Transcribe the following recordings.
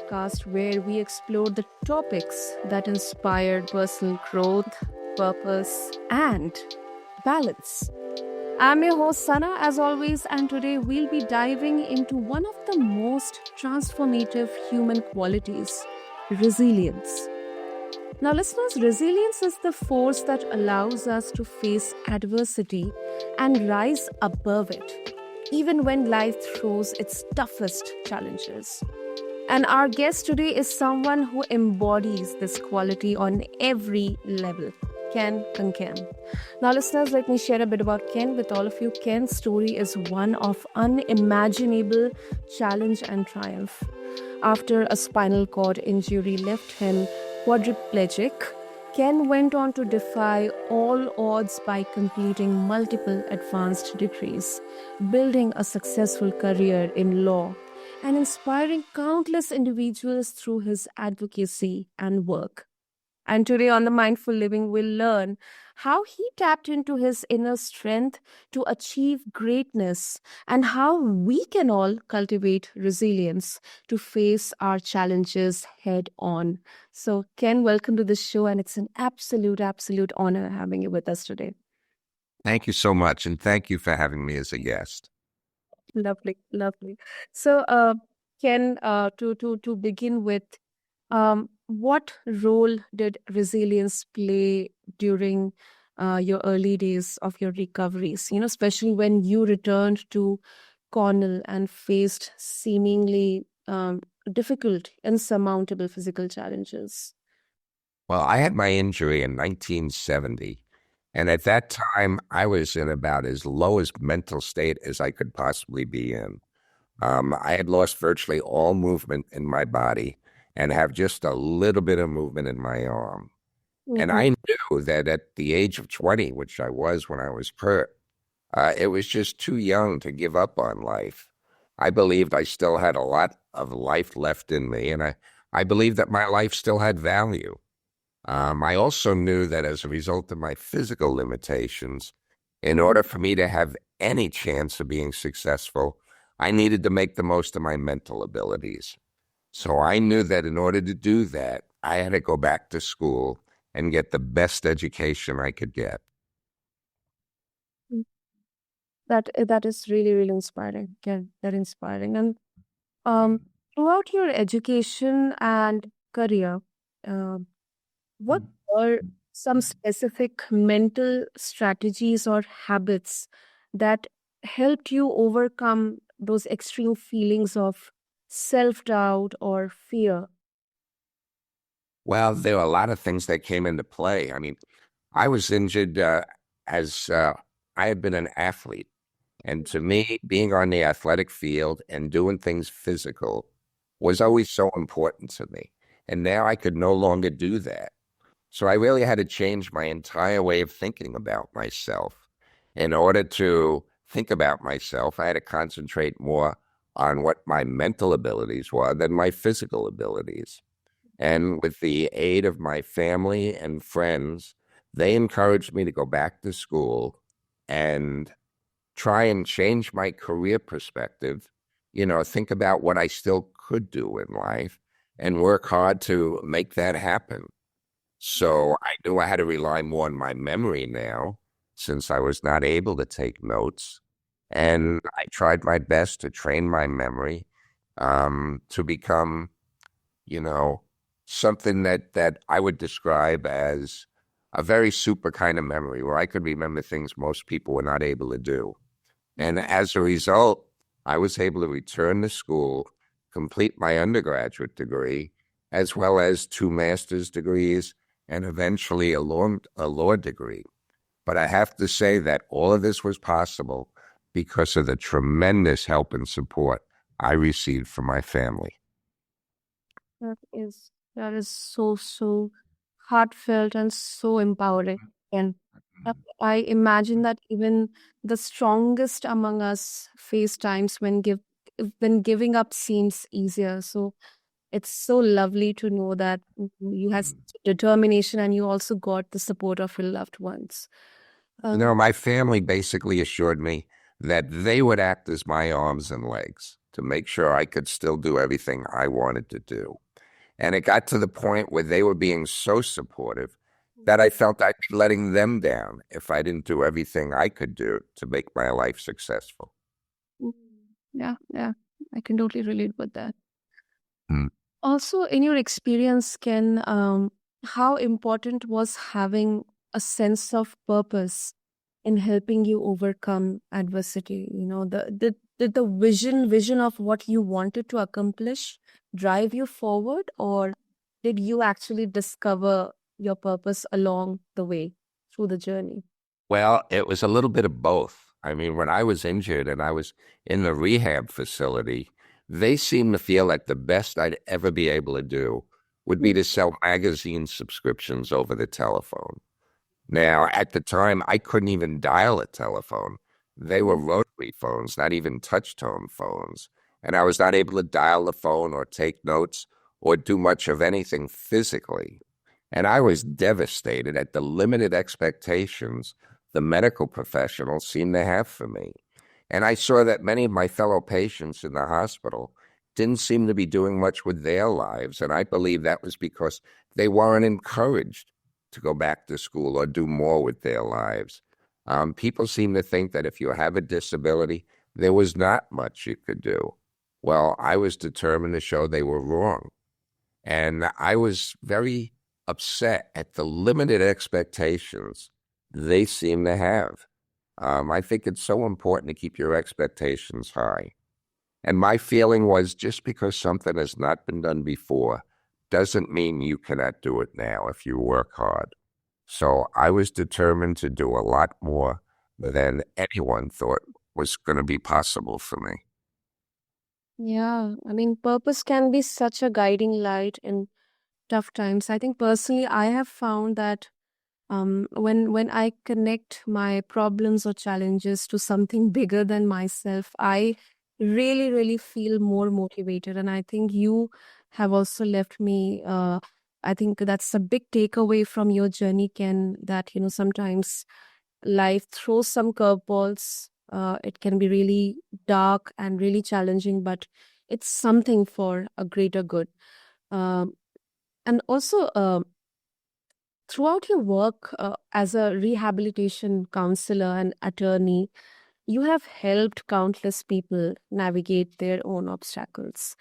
podcast where we explore the topics that inspire personal growth, purpose, and balance. I'm your host, Sana, as always, and today we'll be diving into one of the most transformative human qualities resilience. Now, listeners, resilience is the force that allows us to face adversity and rise above it, even when life throws its toughest challenges. And our guest today is someone who embodies this quality on every level. Ken Kunken. Now, listeners, let me share a bit about Ken with all of you. Ken's story is one of unimaginable challenge and triumph. After a spinal cord injury left him quadriplegic, Ken went on to defy all odds by completing multiple advanced degrees, building a successful career in law, and inspiring countless individuals through his advocacy and work. And today on the Mindful Living, we'll learn how he tapped into his inner strength to achieve greatness and how we can all cultivate resilience to face our challenges head on. So, Ken, welcome to the show, and it's an absolute honor having you with us today. Thank you so much, and thank you for having me as a guest. Lovely. So, Ken, to begin with, what role did resilience play during your early days of your recoveries? You know, especially when you returned to Cornell and faced seemingly difficult, insurmountable physical challenges. Well, I had my injury in 1970, and at that time, I was in about as low as mental state as I could possibly be in. I had lost virtually all movement in my body and have just a little bit of movement in my arm. And I knew that at the age of 20, which I was when I was hurt, it was just too young to give up on life. I believed I still had a lot of life left in me, and I believed that my life still had value. I also knew that as a result of my physical limitations, in order for me to have any chance of being successful, I needed to make the most of my mental abilities. So I knew that in order to do that, I had to go back to school and get the best education I could get. That is really inspiring. Yeah, that inspiring. And throughout your education and career, what are some specific mental strategies or habits that helped you overcome those extreme feelings of self-doubt or fear? Well, there were a lot of things that came into play. I mean, I was injured as I had been an athlete. And to me, being on the athletic field and doing things physical was always so important to me. And now I could no longer do that. So I really had to change my entire way of thinking about myself. In order to think about myself, I had to concentrate more on what my mental abilities were than my physical abilities. And with the aid of my family and friends, they encouraged me to go back to school and try and change my career perspective, think about what I still could do in life and work hard to make that happen. So I knew I had to rely more on my memory now, since I was not able to take notes. And I tried my best to train my memory to become, something that I would describe as a very super kind of memory where I could remember things most people were not able to do. And as a result, I was able to return to school, complete my undergraduate degree, as well as 2 master's degrees, and eventually a law degree. But I have to say that all of this was possible because of the tremendous help and support I received from my family. That is so heartfelt and so empowering. And I imagine that even the strongest among us face times when giving up seems easier. So it's so lovely to know that you had such determination and you also got the support of your loved ones. My family basically assured me that they would act as my arms and legs to make sure I could still do everything I wanted to do. And it got to the point where they were being so supportive that I felt I'd be letting them down if I didn't do everything I could do to make my life successful. Mm. Yeah, yeah, I can totally relate with that. Mm. Also, in your experience, Ken, how important was having a sense of purpose in helping you overcome adversity? You know, did the vision of what you wanted to accomplish drive you forward, or did you actually discover your purpose along the way through the journey? Well, it was a little bit of both. I mean, when I was injured and I was in the rehab facility, they seemed to feel like the best I'd ever be able to do would be to sell magazine subscriptions over the telephone. Now, at the time, I couldn't even dial a telephone. They were rotary phones, not even touch tone phones. And I was not able to dial the phone or take notes or do much of anything physically. And I was devastated at the limited expectations the medical professionals seemed to have for me. And I saw that many of my fellow patients in the hospital didn't seem to be doing much with their lives. And I believe that was because they weren't encouraged to go back to school or do more with their lives. People seem to think that if you have a disability, there was not much you could do. Well, I was determined to show they were wrong. And I was very upset at the limited expectations they seem to have. I think it's so important to keep your expectations high. And my feeling was just because something has not been done before doesn't mean you cannot do it now if you work hard. So I was determined to do a lot more than anyone thought was going to be possible for me. Yeah, I mean, purpose can be such a guiding light in tough times. I think personally, I have found that when I connect my problems or challenges to something bigger than myself, I really feel more motivated. And I think you have also left me. I think that's a big takeaway from your journey, Ken. That sometimes life throws some curveballs. It can be really dark and really challenging, but it's something for a greater good. Um, and also, throughout your work as a rehabilitation counselor and attorney, you have helped countless people navigate their own obstacles.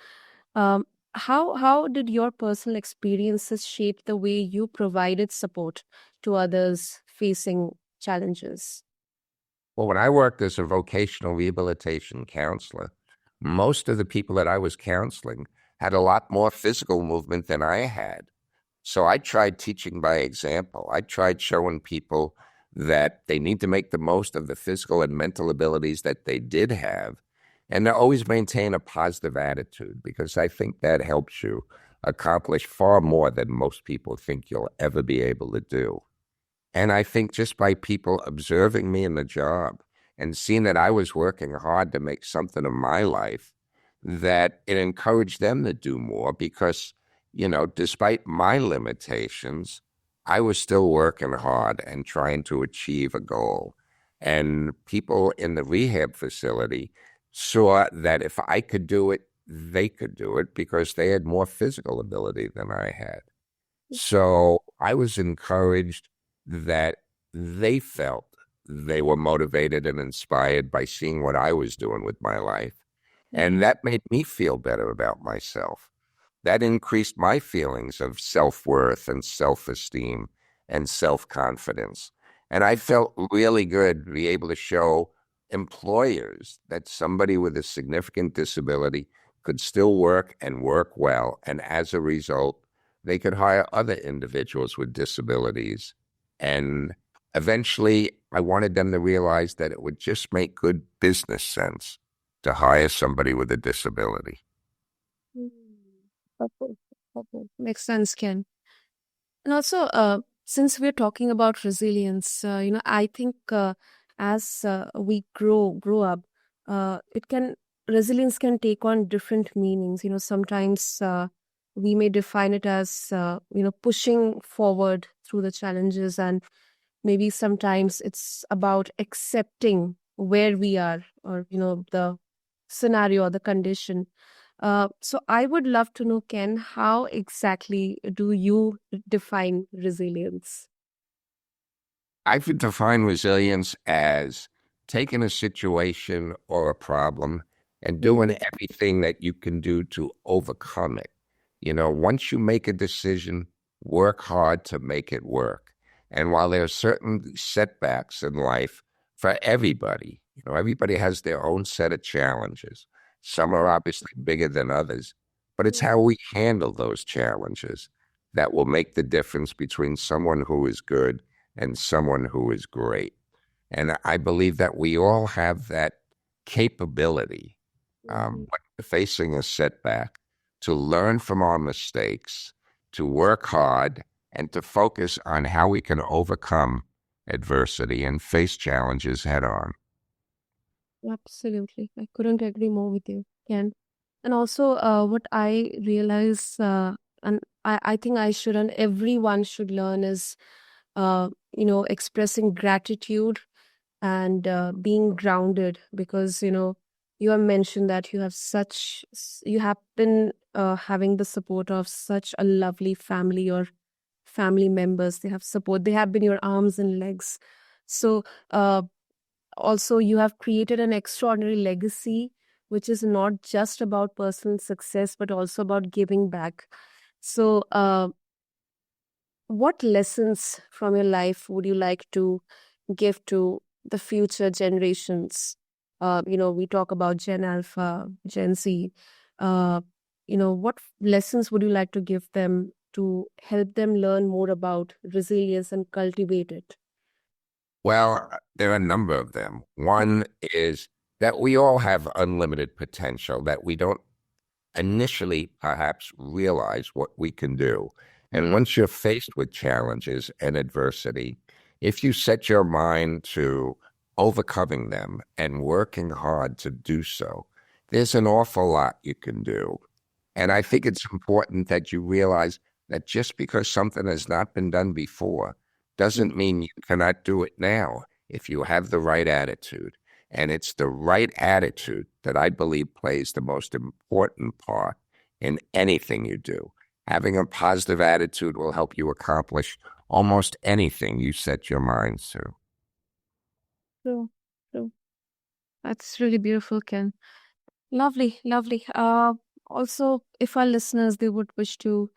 Um, how did your personal experiences shape the way you provided support to others facing challenges? Well, when I worked as a vocational rehabilitation counselor, most of the people that I was counseling had a lot more physical movement than I had. So I tried teaching by example. I tried showing people that they need to make the most of the physical and mental abilities that they did have and to always maintain a positive attitude because I think that helps you accomplish far more than most people think you'll ever be able to do. And I think just by people observing me in the job and seeing that I was working hard to make something of my life, that it encouraged them to do more because, despite my limitations, I was still working hard and trying to achieve a goal. And people in the rehab facility saw that if I could do it, they could do it because they had more physical ability than I had. So I was encouraged that they felt they were motivated and inspired by seeing what I was doing with my life. And Mhm. that made me feel better about myself. That increased my feelings of self worth and self esteem and self confidence. And I felt really good to be able to show employers that somebody with a significant disability could still work and work well. And as a result, they could hire other individuals with disabilities. And eventually, I wanted them to realize that it would just make good business sense to hire somebody with a disability. Mm. Okay, okay. Makes sense, Ken. And also, since we're talking about resilience, I think as we grow up, it can resilience can take on different meanings. Sometimes we may define it as pushing forward through the challenges, and maybe sometimes it's about accepting where we are, or the scenario or the condition. So I would love to know, Ken, how exactly do you define resilience? I would define resilience as taking a situation or a problem and doing Mhm. everything that you can do to overcome it. Once you make a decision, work hard to make it work. And while there are certain setbacks in life for everybody, everybody has their own set of challenges. Some are obviously bigger than others, but it's how we handle those challenges that will make the difference between someone who is good and someone who is great. And I believe that we all have that capability Mhm. when facing a setback to learn from our mistakes, to work hard, and to focus on how we can overcome adversity and face challenges head on. Absolutely. I couldn't agree more with you, Ken. And also, what I realize, and I think I should, and everyone should learn is, expressing gratitude and being grounded because, you have mentioned that you have been having the support of such a lovely family or family members. They have support, they have been your arms and legs. So, uh, also you have created an extraordinary legacy which is not just about personal success but also about giving back. So what lessons from your life would you like to give to the future generations? We talk about Gen Alpha, Gen Z. uh, what lessons would you like to give them to help them learn more about resilience and cultivate it? Well, there are a number of them. One is that we all have unlimited potential, that we don't initially perhaps realize what we can do. And once you're faced with challenges and adversity, if you set your mind to overcoming them and working hard to do so, there's an awful lot you can do. And I think it's important that you realize that just because something has not been done before doesn't mean you cannot do it now if you have the right attitude. And it's the right attitude that I believe plays the most important part in anything you do. Having a positive attitude will help you accomplish almost anything you set your mind to. True, true. That's really beautiful, Ken. Lovely, lovely. Also, if our listeners they would wish to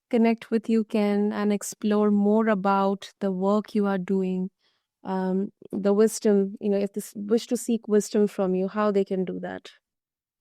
connect with you, Ken, and explore more about the work you are doing, the wisdom, if they wish to seek wisdom from you, how they can do that.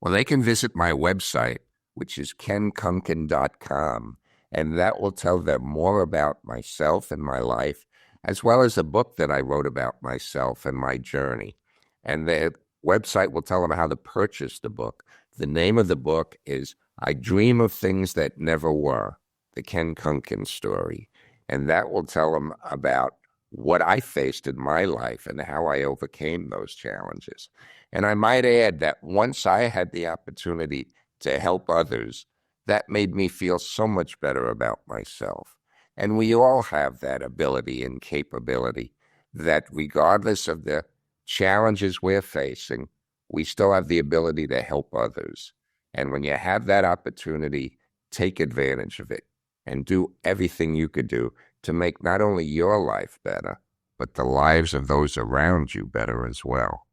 Well, they can visit my website, which is kenkunken.com, and that will tell them more about myself and my life, as well as a book that I wrote about myself and my journey. And the website will tell them how to purchase the book. The name of the book is I Dream of Things That Never Were, the Ken Kunken Story. And that will tell them about what I faced in my life and how I overcame those challenges. And I might add that once I had the opportunity to help others, that made me feel so much better about myself. And we all have that ability and capability that regardless of the challenges we're facing, we still have the ability to help others. And when you have that opportunity, take advantage of it and do everything you could do to make not only your life better, but the lives of those around you better as well.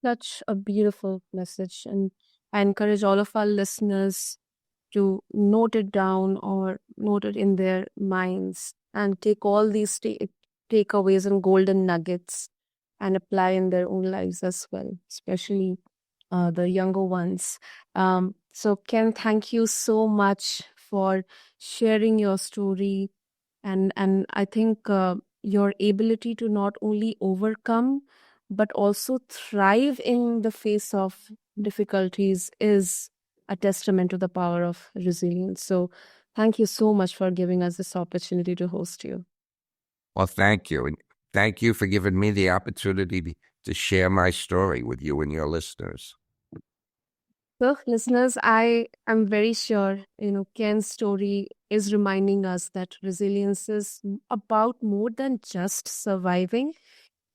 Such a beautiful message, and I encourage all of our listeners to note it down or note it in their minds and take all these takeaways and golden nuggets and apply in their own lives as well, especially the younger ones. So, Ken, thank you so much for sharing your story, and I think your ability to not only overcome but also thrive in the face of difficulties is a testament to the power of resilience. So, thank you so much for giving us this opportunity to host you. Well, thank you. And thank you for giving me the opportunity to share my story with you and your listeners. So, listeners, I am very sure, Ken's story is reminding us that resilience is about more than just surviving.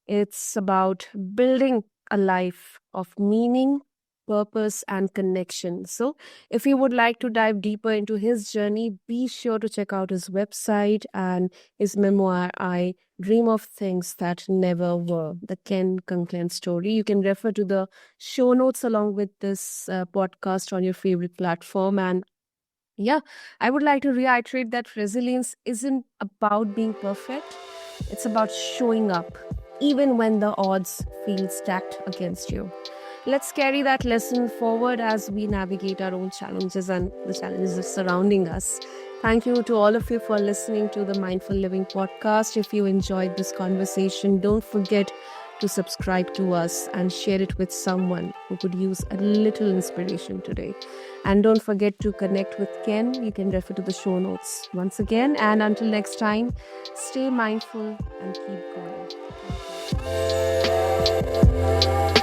It's about building a life of meaning, purpose, and connection. So, if you would like to dive deeper into his journey, be sure to check out his website and his memoir, I Dream of Things That Never Were, the Ken Kunken Story. You can refer to the show notes along with this podcast on your favorite platform. And yeah, I would like to reiterate that resilience isn't about being perfect, it's about showing up, even when the odds feel stacked against you. Let's carry that lesson forward as we navigate our own challenges and the challenges surrounding us. Thank you to all of you for listening to the Mindful Living podcast. If you enjoyed this conversation, don't forget to subscribe to us and share it with someone who could use a little inspiration today. And don't forget to connect with Ken. You can refer to the show notes once again. And until next time, stay mindful and keep going.